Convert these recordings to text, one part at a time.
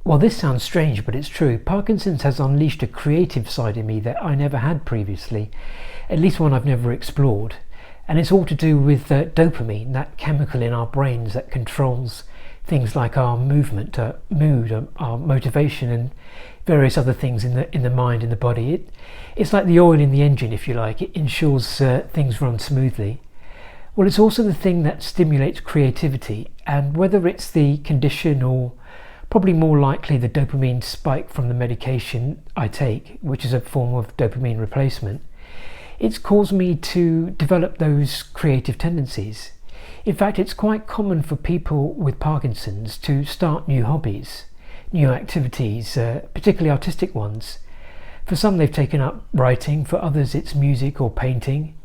Well, this sounds strange, but it's true. Parkinson's has unleashed a creative side in me that I never had previously, at least one I've never explored. And it's all to do with dopamine, that chemical in our brains that controls things like our movement, mood, our motivation, and various other things in the mind and the body. It's like the oil in the engine, if you like. It ensures things run smoothly. Well, it's also the thing that stimulates creativity, and whether it's the condition or probably more likely the dopamine spike from the medication I take, which is a form of dopamine replacement, it's caused me to develop those creative tendencies. In fact, it's quite common for people with Parkinson's to start new hobbies, new activities, particularly artistic ones. For some, they've taken up writing, for others it's music or painting.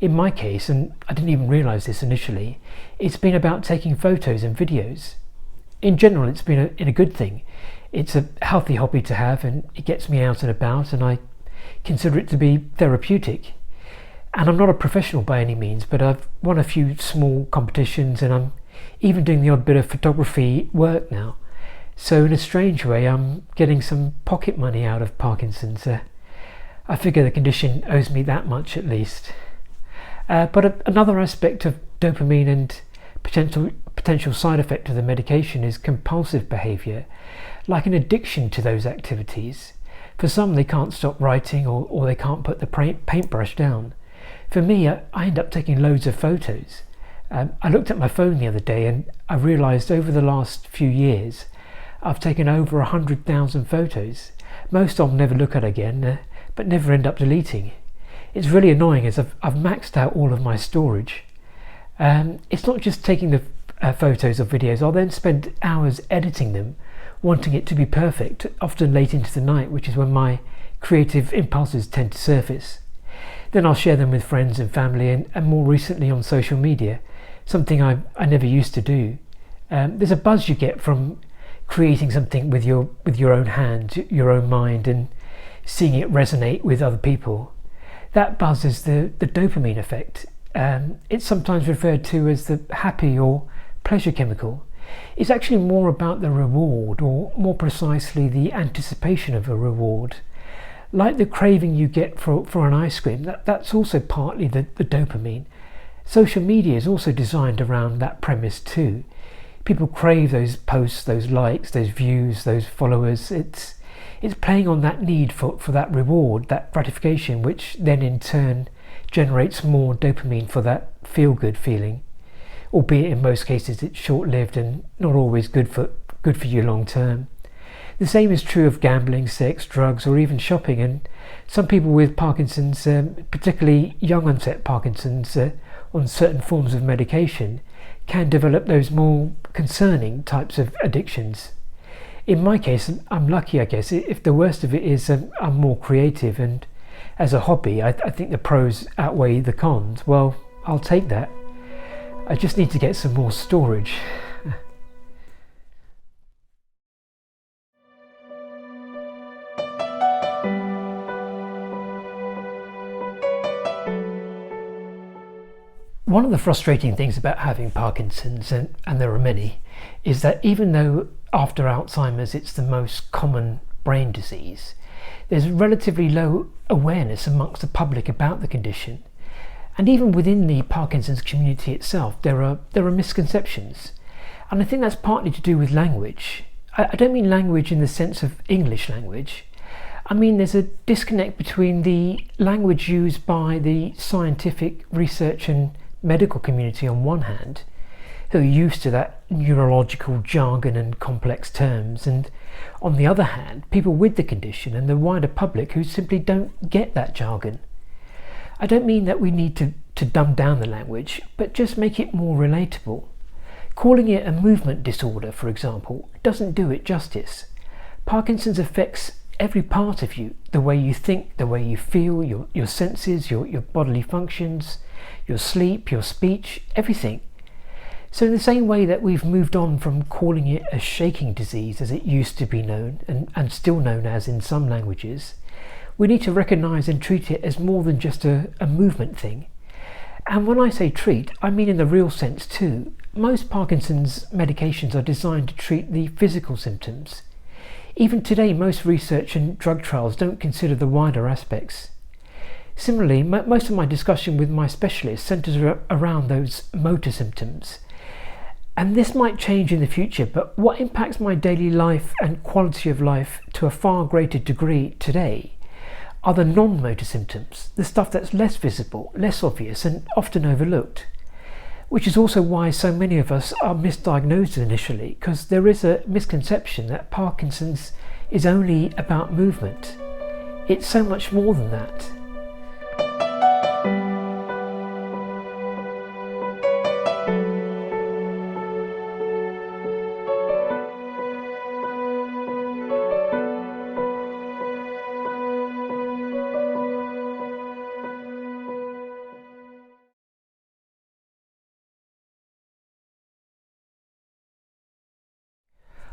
In my case, and I didn't even realise this initially, it's been about taking photos and videos. In general, it's been a good thing. It's a healthy hobby to have, and it gets me out and about, and I consider it to be therapeutic. And I'm not a professional by any means, but I've won a few small competitions, and I'm even doing the odd bit of photography work now. So in a strange way, I'm getting some pocket money out of Parkinson's. I figure the condition owes me that much at least. But another aspect of dopamine and potential side effect of the medication is compulsive behaviour, like an addiction to those activities. For some, they can't stop writing, or they can't put the paintbrush down. For me, I end up taking loads of photos. I looked at my phone the other day and I realised over the last few years I've taken over 100,000 photos. Most I'll never look at again, but never end up deleting. It's really annoying as I've maxed out all of my storage. It's not just taking the photos or videos. I'll then spend hours editing them, wanting it to be perfect, often late into the night, which is when my creative impulses tend to surface. Then I'll share them with friends and family, and more recently on social media, something I never used to do. There's a buzz you get from creating something with your own hands, your own mind, and seeing it resonate with other people. That buzz is the dopamine effect. It's sometimes referred to as the happy or pleasure chemical. It's actually more about the reward, or more precisely the anticipation of a reward. Like the craving you get for an ice cream, that's also partly the dopamine. Social media is also designed around that premise too. People crave those posts, those likes, those views, those followers. It's playing on that need for that reward, that gratification, which then in turn generates more dopamine for that feel-good feeling. Albeit in most cases it's short-lived and not always good for you long term. The same is true of gambling, sex, drugs, or even shopping, and some people with Parkinson's, particularly young onset Parkinson's, on certain forms of medication, can develop those more concerning types of addictions. In my case, I'm lucky, I guess. If the worst of it is I'm more creative, and as a hobby, I think the pros outweigh the cons. Well, I'll take that. I just need to get some more storage. One of the frustrating things about having Parkinson's, and there are many, is that even though after Alzheimer's it's the most common brain disease, there's relatively low awareness amongst the public about the condition. And even within the Parkinson's community itself, there are misconceptions. And I think that's partly to do with language. I don't mean language in the sense of English language. I mean there's a disconnect between the language used by the scientific research and medical community on one hand, who are used to that neurological jargon and complex terms, and on the other hand, people with the condition and the wider public who simply don't get that jargon. I don't mean that we need to dumb down the language, but just make it more relatable. Calling it a movement disorder, for example, doesn't do it justice. Parkinson's affects every part of you, the way you think, the way you feel, your senses, your bodily functions, your sleep, your speech, everything. So in the same way that we've moved on from calling it a shaking disease as it used to be known, and still known as in some languages, we need to recognise and treat it as more than just a movement thing. And when I say treat, I mean in the real sense too. Most Parkinson's medications are designed to treat the physical symptoms. Even today, most research and drug trials don't consider the wider aspects. Similarly, most of my discussion with my specialist centres around those motor symptoms. And this might change in the future, but what impacts my daily life and quality of life to a far greater degree today are the non-motor symptoms, the stuff that's less visible, less obvious, and often overlooked. Which is also why so many of us are misdiagnosed initially, because there is a misconception that Parkinson's is only about movement. It's so much more than that.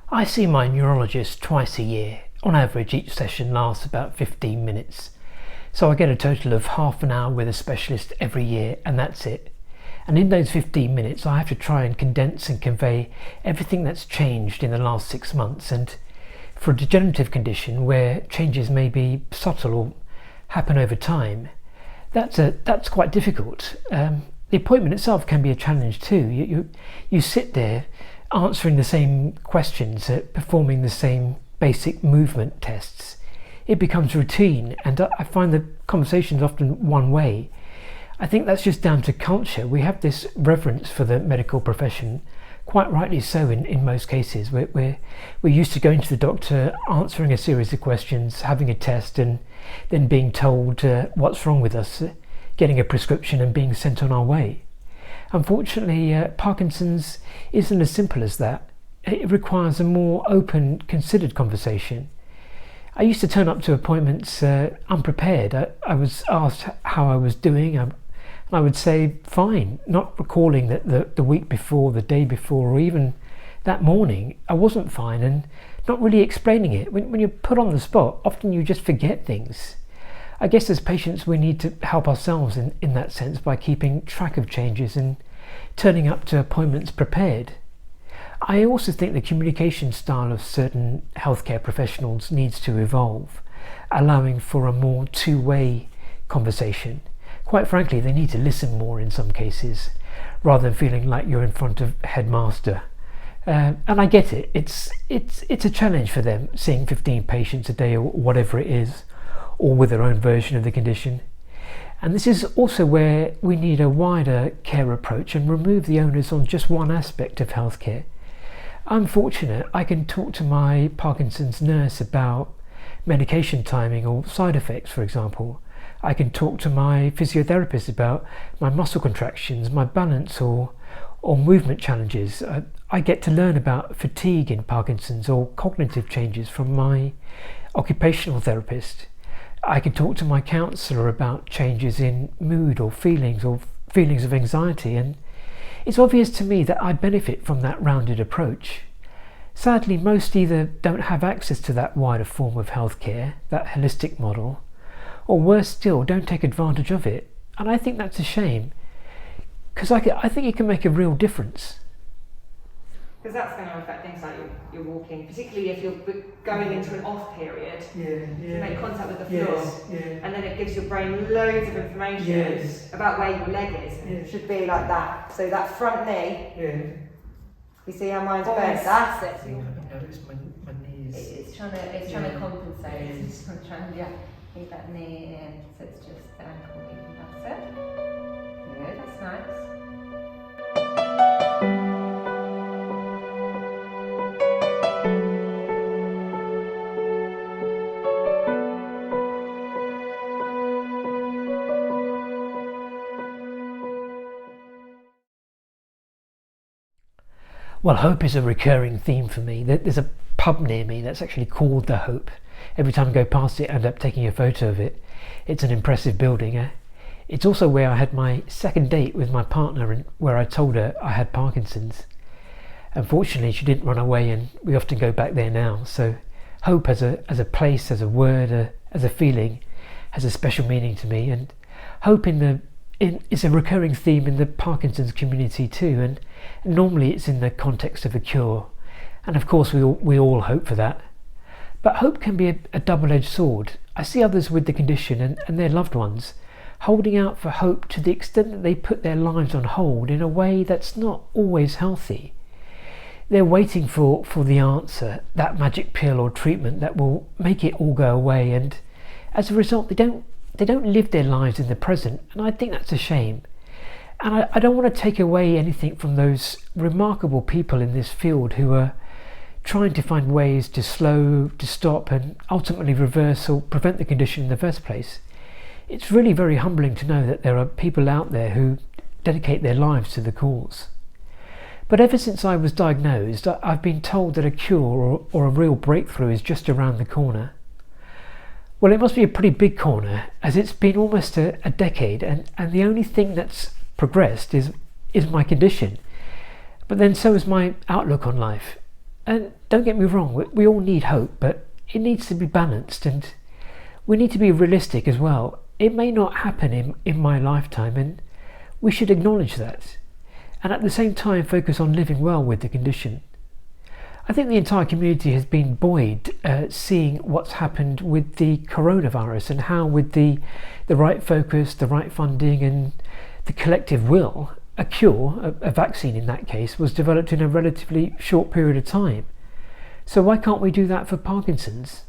I see my neurologist twice a year. On average, each session lasts about 15 minutes. So I get a total of half an hour with a specialist every year, and that's it. And in those 15 minutes, I have to try and condense and convey everything that's changed in the last 6 months. And for a degenerative condition where changes may be subtle or happen over time, that's quite difficult. The appointment itself can be a challenge too. You sit there answering the same questions, performing the same basic movement tests. It becomes routine, and I find the conversations often one way. I think that's just down to culture. We have this reverence for the medical profession, quite rightly so in most cases. We're used to going to the doctor, answering a series of questions, having a test, and then being told what's wrong with us, getting a prescription and being sent on our way. Unfortunately, Parkinson's isn't as simple as that. It requires a more open, considered conversation. I used to turn up to appointments unprepared. I was asked how I was doing, and I would say fine, not recalling that the week before, the day before, or even that morning I wasn't fine, and not really explaining it. When you're put on the spot, often you just forget things. I guess as patients we need to help ourselves in that sense by keeping track of changes and turning up to appointments prepared. I also think the communication style of certain healthcare professionals needs to evolve, allowing for a more two-way conversation. Quite frankly, they need to listen more in some cases, rather than feeling like you're in front of headmaster. And I get it. It's a challenge for them, seeing 15 patients a day or whatever it is, or with their own version of the condition. And this is also where we need a wider care approach and remove the onus on just one aspect of healthcare. I'm fortunate I can talk to my Parkinson's nurse about medication timing or side effects, for example. I can talk to my physiotherapist about my muscle contractions, my balance or movement challenges. I get to learn about fatigue in Parkinson's or cognitive changes from my occupational therapist. I can talk to my counsellor about changes in mood or feelings of anxiety, and it's obvious to me that I benefit from that rounded approach. Sadly, most either don't have access to that wider form of healthcare, that holistic model, or worse still, don't take advantage of it. And I think that's a shame, because I think it can make a real difference. Because that's going to affect things like your walking, particularly if you're going into an off period. You make contact with the floor, and then it gives your brain loads of information about where your leg is. It should be like that. So that front knee. You see how mine's bent? That's it. Notice my knees. It's trying to compensate. It's trying to keep that knee in. So it's just the ankle moving. That's it. Good. That's nice. Well, hope is a recurring theme for me. There's a pub near me that's actually called The Hope. Every time I go past it, I end up taking a photo of it. It's an impressive building. It's also where I had my second date with my partner, and where I told her I had Parkinson's. Unfortunately, she didn't run away, and we often go back there now. So hope as a place, as a word, as a feeling, has a special meaning to me. And hope is a recurring theme in the Parkinson's community too, and normally it's in the context of a cure, and of course we all hope for that. But hope can be a double-edged sword. I see others with the condition and their loved ones holding out for hope to the extent that they put their lives on hold in a way that's not always healthy. They're waiting for the answer, that magic pill or treatment that will make it all go away, and as a result they don't live their lives in the present, and I think that's a shame. And I don't want to take away anything from those remarkable people in this field who are trying to find ways to slow, to stop, and ultimately reverse or prevent the condition in the first place. It's really very humbling to know that there are people out there who dedicate their lives to the cause. But ever since I was diagnosed, I've been told that a cure or a real breakthrough is just around the corner. Well, it must be a pretty big corner, as it's been almost a decade, and the only thing that's progressed is my condition. But then so is my outlook on life. And don't get me wrong, we all need hope, but it needs to be balanced, and we need to be realistic as well. It may not happen in my lifetime, and we should acknowledge that, and at the same time focus on living well with the condition. I think the entire community has been buoyed seeing what's happened with the coronavirus, and how with the right focus, the right funding, and the collective will, a cure, a vaccine in that case, was developed in a relatively short period of time. So why can't we do that for Parkinson's?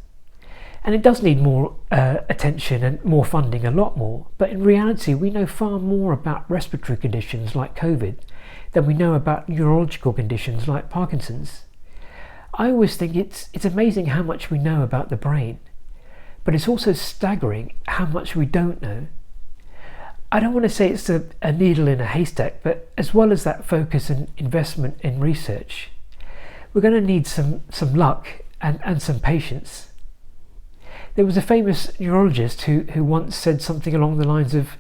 And it does need more attention and more funding, a lot more, but in reality we know far more about respiratory conditions like COVID than we know about neurological conditions like Parkinson's. I always think it's amazing how much we know about the brain, but it's also staggering how much we don't know. I don't want to say it's a needle in a haystack, but as well as that focus and investment in research, we're going to need some luck and some patience. There was a famous neurologist who once said something along the lines of,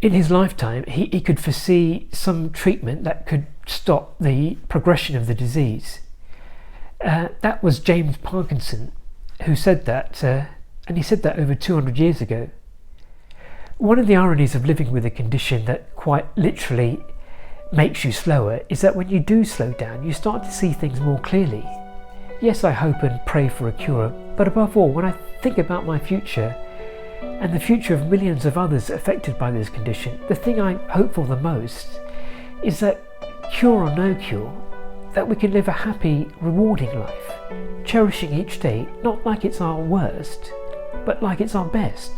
in his lifetime, he could foresee some treatment that could stop the progression of the disease. That was James Parkinson, who said that, and he said that over 200 years ago. One of the ironies of living with a condition that quite literally makes you slower is that when you do slow down, you start to see things more clearly. Yes, I hope and pray for a cure, but above all, when I think about my future and the future of millions of others affected by this condition, the thing I hope for the most is that, cure or no cure, that we can live a happy, rewarding life, cherishing each day, not like it's our worst, but like it's our best.